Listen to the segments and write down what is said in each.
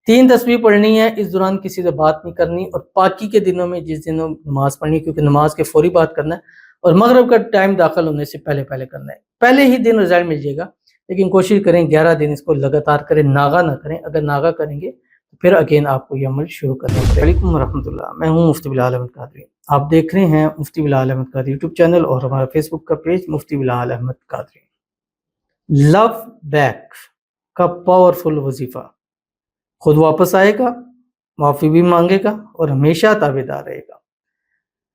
3 تسبیح پڑھنی ہے، اس دوران کسی سے بات نہیں کرنی، اور پاکی کے دنوں میں جس دنوں نماز پڑھنی ہے، کیونکہ نماز کے فوری بات کرنا ہے، اور مغرب کا ٹائم داخل ہونے سے پہلے کرنا ہے۔ پہلے ہی دن رزلٹ مل جائے گا، لیکن کوشش کریں 11 دن اس کو لگاتار کریں، ناغا نہ کریں۔ اگر ناغا کریں گے تو پھر اگین آپ کو یہ عمل شروع کرنا پڑے گا۔ علیکم ورحمۃ اللہ، میں ہوں مفتی بلال احمد قادری۔ آپ دیکھ رہے ہیں مفتی بلال احمد قادری یوٹیوب چینل اور ہمارا فیس بک کا پیج مفتی بلال احمد قادری۔ لو بیک کا پاورفل وظیفہ، خود واپس آئے گا، معافی بھی مانگے گا اور ہمیشہ تابعدار رہے گا۔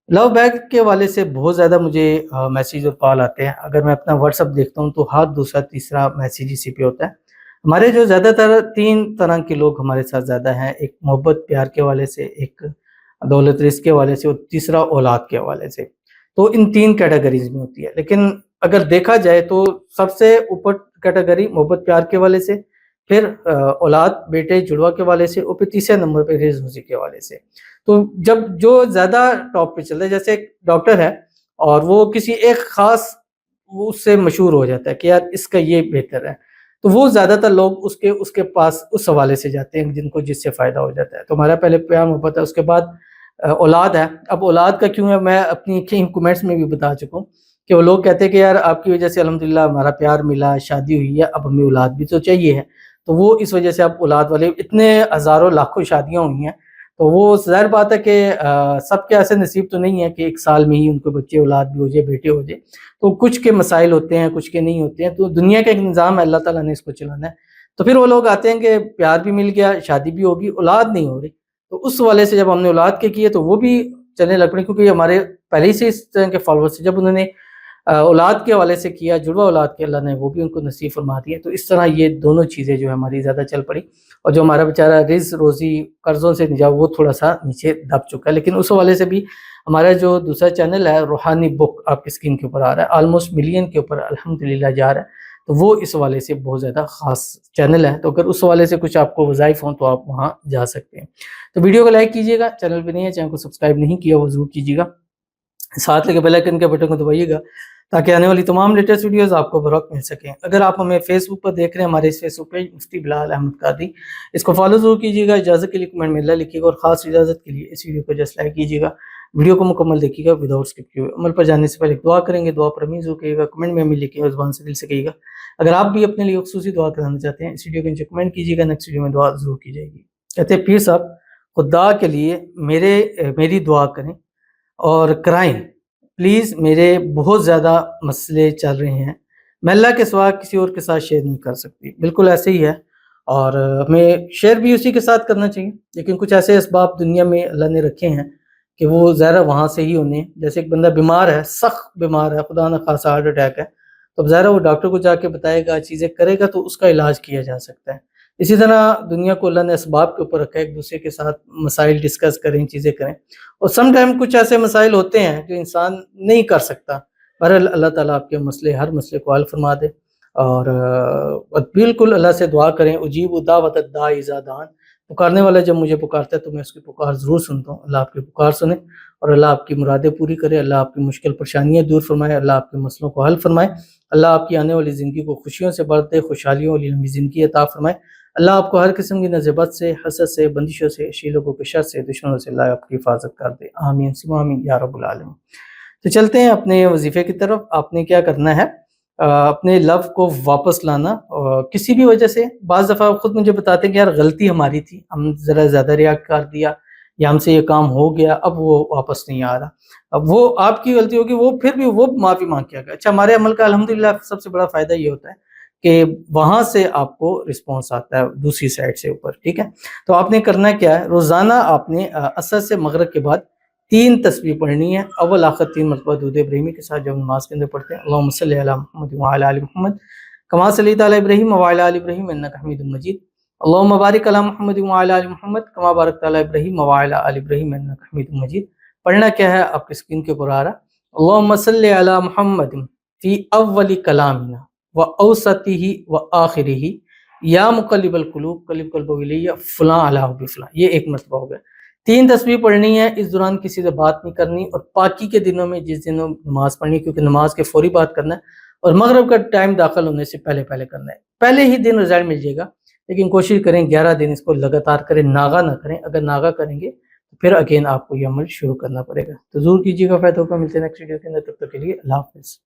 لو بیک کے والے سے بہت زیادہ مجھے میسیج اور کال آتے ہیں۔ اگر میں اپنا واٹس ایپ دیکھتا ہوں تو ہر دوسرا تیسرا میسیج اسی پہ ہوتا ہے۔ ہمارے جو زیادہ تر 3 طرح کے لوگ ہمارے ساتھ زیادہ ہیں، ایک محبت پیار کے حوالے سے، ایک دولت رزق کے حوالے سے، اور تیسرا اولاد کے حوالے سے۔ تو ان 3 کیٹیگریز میں ہوتی ہے، لیکن اگر دیکھا جائے تو سب سے اوپر کیٹیگری محبت پیار کے حوالے سے، پھر اولاد بیٹے جڑوا کے حوالے سے، اور پھر تیسرے نمبر پہ رزق روزی کے حوالے سے۔ تو جب جو زیادہ ٹاپ پہ چلتا ہے، جیسے ایک ڈاکٹر ہے اور وہ کسی ایک خاص وہ اس سے مشہور ہو جاتا ہے کہ یار اس کا یہ بہتر ہے، تو وہ زیادہ تر لوگ اس کے پاس اس حوالے سے جاتے ہیں جن کو جس سے فائدہ ہو جاتا ہے۔ تو ہمارا پہلے پیار محبت ہے، اس کے بعد اولاد ہے۔ اب اولاد کا کیوں ہے، میں اپنی کئی کمنٹس میں بھی بتا چکا ہوں کہ وہ لوگ کہتے ہیں کہ یار آپ کی وجہ سے الحمدللہ ہمارا پیار ملا، شادی ہوئی ہے، اب ہمیں اولاد بھی تو چاہیے ہے۔ تو وہ اس وجہ سے اب اولاد والے اتنے ہزاروں لاکھوں شادیاں ہوئی ہیں، تو وہ ظاہر بات ہے کہ سب کے ایسے نصیب تو نہیں ہے کہ 1 سال میں ہی ان کو بچے اولاد بھی ہو جائے، بیٹے ہو جائے۔ تو کچھ کے مسائل ہوتے ہیں، کچھ کے نہیں ہوتے ہیں۔ تو دنیا کا ایک نظام ہے، اللہ تعالیٰ نے اس کو چلانا ہے۔ تو پھر وہ لوگ آتے ہیں کہ پیار بھی مل گیا، شادی بھی ہوگی، اولاد نہیں ہو رہی۔ تو اس والے سے جب ہم نے اولاد کے کیے تو وہ بھی چلنے لگ پڑے، کیونکہ ہمارے پہلے ہی سے اس طرح کے فالوورس سے، جب انہوں نے اولاد کے حوالے سے کیا، جڑوا اولاد کے، اللہ نے وہ بھی ان کو نصیب فرما دیا۔ تو اس طرح یہ دونوں چیزیں جو ہماری زیادہ چل پڑی، اور جو ہمارا بیچارہ رزق روزی قرضوں سے نجات وہ تھوڑا سا نیچے دب چکا ہے۔ لیکن اس حوالے سے بھی ہمارا جو دوسرا چینل ہے روحانی بک، آپ کی اسکرین کے اوپر آ رہا ہے، آلموسٹ ملین کے اوپر الحمدللہ جا رہا ہے۔ تو وہ اس حوالے سے بہت زیادہ خاص چینل ہے، تو اگر اس حوالے سے کچھ آپ کو وظائف ہوں تو آپ وہاں جا سکتے ہیں۔ تو ویڈیو کو لائک کیجیے گا، چینل پہ نہیں ہے، چینل کو سبسکرائب نہیں کیا وہ ضرور کیجیے گا، ساتھ لگے بیل آئیکن کے بٹن کو دبائیے گا تاکہ آنے والی تمام لیٹسٹ ویڈیوز آپ کو بروقت مل سکیں۔ اگر آپ ہمیں فیس بک پر دیکھ رہے ہیں، ہمارے اس فیس بک پیج مفتی بلال احمد قادری، اس کو فالو ضرور کیجیے گا۔ اجازت کے لیے کمنٹ میں اللہ لکھیے گا، اور خاص اجازت کے لیے اس ویڈیو کو جسٹ لائک کیجیے گا، ویڈیو کو مکمل دیکھیے گا وداؤٹ اسکپ کیے ہوئے۔ عمل پر جانے سے پہلے دعا کریں گے، دعا پر امین ضرور کیجیے گا، کمنٹ میں امین لکھیے گا، زبان سے دل سے کہیے گا۔ اگر آپ بھی اپنے لیے خصوصی دعا کرانا چاہتے ہیں، اس ویڈیو کے نیچے کمنٹ کیجیے گا، نیکسٹ ویڈیو میں دعا ضرور کی جائے گی۔ کہتے ہیں پیر صاحب خدا کے لیے میری دعا کریں اور کرائیں پلیز، میرے بہت زیادہ مسئلے چل رہے ہیں، میں اللہ کے سوا کسی اور کے ساتھ شیئر نہیں کر سکتی۔ بالکل ایسے ہی ہے، اور ہمیں شیئر بھی اسی کے ساتھ کرنا چاہیے، لیکن کچھ ایسے اسباب دنیا میں اللہ نے رکھے ہیں کہ وہ ظاہر وہاں سے ہی ہونے۔ جیسے ایک بندہ بیمار ہے، سخت بیمار ہے، خدا نہ خاصا ہارٹ اٹیک ہے، تو ظاہر وہ ڈاکٹر کو جا کے بتائے گا، چیزیں کرے گا تو اس کا علاج کیا جا سکتا ہے۔ اسی طرح دنیا کو اللہ نے اسباب کے اوپر رکھا ہے، ایک دوسرے کے ساتھ مسائل ڈسکس کریں، چیزیں کریں، اور سم ٹائم کچھ ایسے مسائل ہوتے ہیں جو انسان نہیں کر سکتا، پر اللہ تعالیٰ آپ کے مسئلے، ہر مسئلے کو حل فرما دے۔ اور بالکل اللہ سے دعا کریں، اجیب دعوت الداعی اذا دعان، پکارنے والا جب مجھے پکارتا ہے تو میں اس کی پکار ضرور سنتا ہوں۔ اللہ آپ کی پکار سنیں اور اللہ آپ کی مرادیں پوری کرے، اللہ آپ کی مشکل پریشانیاں دور فرمائے، اللہ آپ کے مسئلوں کو حل فرمائے، اللہ آپ کی آنے والی زندگی کو خوشیوں سے بھر دے، خوشحالیوں والی لمبی زندگی عطا فرمائے، اللہ آپ کو ہر قسم کی نظبت سے، حسد سے، بندشوں سے، شیلوں کے شر سے، دشمنوں سے اللہ آپ کی حفاظت کر دے، آمین ثم آمین یا رب العالمین۔ تو چلتے ہیں اپنے وظیفے کی طرف۔ آپ نے کیا کرنا ہے، اپنے لو کو واپس لانا، کسی بھی وجہ سے۔ بعض دفعہ خود مجھے بتاتے ہیں کہ یار غلطی ہماری تھی، ہم ذرا زیادہ ریاکٹ کر دیا، یا ہم سے یہ کام ہو گیا، اب وہ واپس نہیں آ رہا۔ اب وہ آپ کی غلطی ہوگی، وہ پھر بھی وہ معافی مانگ کے آ گیا۔ اچھا، ہمارے عمل کا الحمدللہ سب سے بڑا فائدہ یہ ہوتا ہے کہ وہاں سے آپ کو رسپانس آتا ہے دوسری سائڈ سے اوپر، ٹھیک ہے۔ تو آپ نے کرنا کیا ہے، روزانہ آپ نے عصر سے مغرب کے بعد 3 تسبیح پڑھنی ہے، اول آخر 3 مرتبہ درود ابراہیمی کے ساتھ جب نماز کے اندر پڑھتے ہیں، اللہم صلی علی محمد وعلی آل محمد کما صلیت علی ابراہیم وعلی آل ابراہیم انک حمید مجید، اللہم بارک علی محمد وعلی آل محمد کما بارکت علی ابراہیم وعلی آل ابراہیم انک حمید مجید۔ پڑھنا کیا ہے، آپ کی اسکرین کے اوپر آ رہا ہے، اللہم صلی علی محمد فی اول کلامنا واوسطہ وآخرہ یا مقلب القلوب قلب قلب الیہ فلاں علی بفلاں۔ یہ 1 مرتبہ ہو گیا۔ 3 تسبیح پڑھنی ہے، اس دوران کسی سے بات نہیں کرنی، اور پاکی کے دنوں میں جس دنوں نماز پڑھنی ہے، کیونکہ نماز کے فوری بات کرنا ہے، اور مغرب کا ٹائم داخل ہونے سے پہلے کرنا ہے۔ پہلے ہی دن رزلٹ مل جائے گا، لیکن کوشش کریں 11 دن اس کو لگاتار کریں، ناغا نہ کریں. اگر ناغا کریں گے تو پھر اگین آپ کو یہ عمل شروع کرنا پڑے گا. تو ضرور کیجیے گا، فائدہ ہوگا. ملتے ہیں نیکسٹ ویڈیو کے اندر، تب تک کے لیے اللہ حافظ.